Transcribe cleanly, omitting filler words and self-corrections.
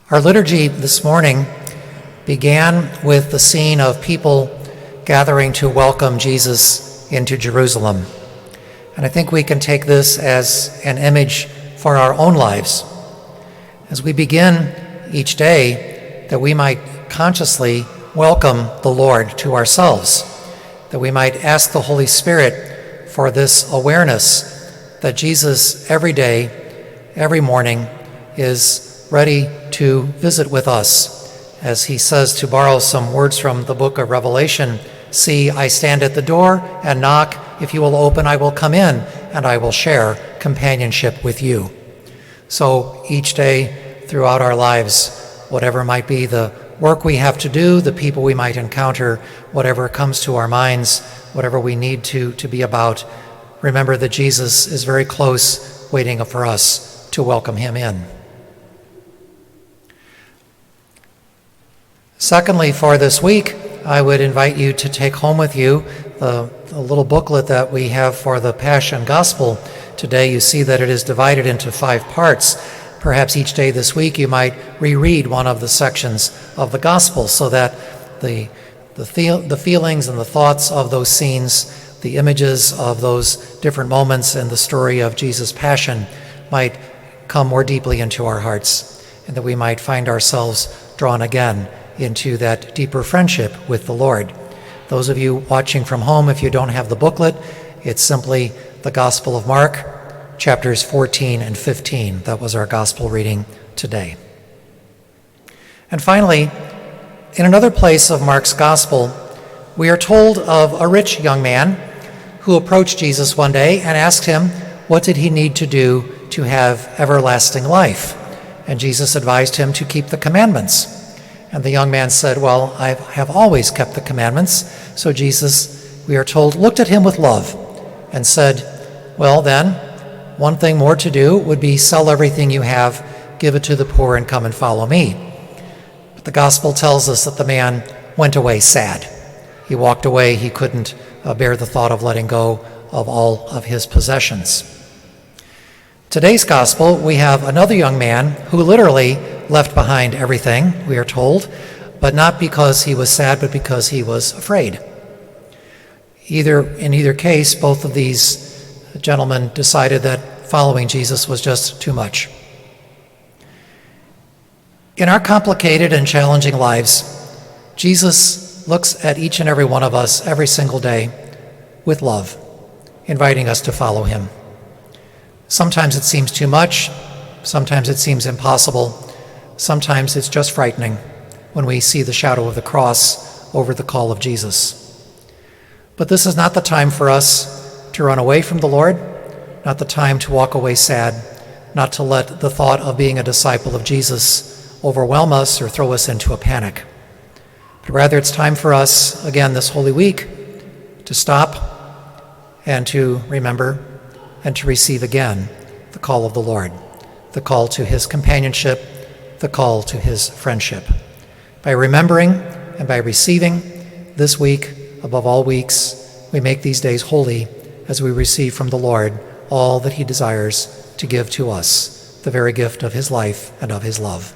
Our liturgy this morning began with the scene of people gathering to welcome Jesus into Jerusalem. And I think we can take this as an image for our own lives. As we begin each day, that we might consciously welcome the Lord to ourselves, that we might ask the Holy Spirit for this awareness that Jesus every day, every morning, is ready to visit with us. As he says, to borrow some words from the book of Revelation, "See, I stand at the door and knock. If you will open, I will come in, and I will share companionship with you." So each day throughout our lives, whatever might be the work we have to do, the people we might encounter, whatever comes to our minds, whatever we need to be about, remember that Jesus is very close, waiting for us to welcome him in. Secondly, for this week, I would invite you to take home with you the little booklet that we have for the Passion Gospel. Today you see that it is divided into 5 parts. Perhaps each day this week you might reread one of the sections of the Gospel so that the feelings and the thoughts of those scenes, the images of those different moments in the story of Jesus' Passion might come more deeply into our hearts, and that we might find ourselves drawn again into that deeper friendship with the Lord. Those of you watching from home, if you don't have the booklet, it's simply the Gospel of Mark, chapters 14 and 15. That was our gospel reading today. And finally, in another place of Mark's gospel, we are told of a rich young man who approached Jesus one day and asked him, what did he need to do to have everlasting life? And Jesus advised him to keep the commandments. And the young man said, well, I have always kept the commandments. So Jesus, we are told, looked at him with love and said, well then, one thing more to do would be sell everything you have, give it to the poor, and come and follow me. But the gospel tells us that the man went away sad. He walked away. He couldn't bear the thought of letting go of all of his possessions. Today's gospel, we have another young man who literally left behind everything, we are told, but not because he was sad, but because he was afraid. In either case, both of these gentlemen decided that following Jesus was just too much. In our complicated and challenging lives, Jesus looks at each and every one of us every single day with love, inviting us to follow him. Sometimes it seems too much, sometimes it seems impossible, sometimes it's just frightening when we see the shadow of the cross over the call of Jesus. But this is not the time for us to run away from the Lord, not the time to walk away sad, not to let the thought of being a disciple of Jesus overwhelm us or throw us into a panic. But rather it's time for us, again this Holy Week, to stop and to remember and to receive again the call of the Lord, the call to his companionship, the call to his friendship. By remembering and by receiving this week, above all weeks, we make these days holy as we receive from the Lord all that he desires to give to us, the very gift of his life and of his love.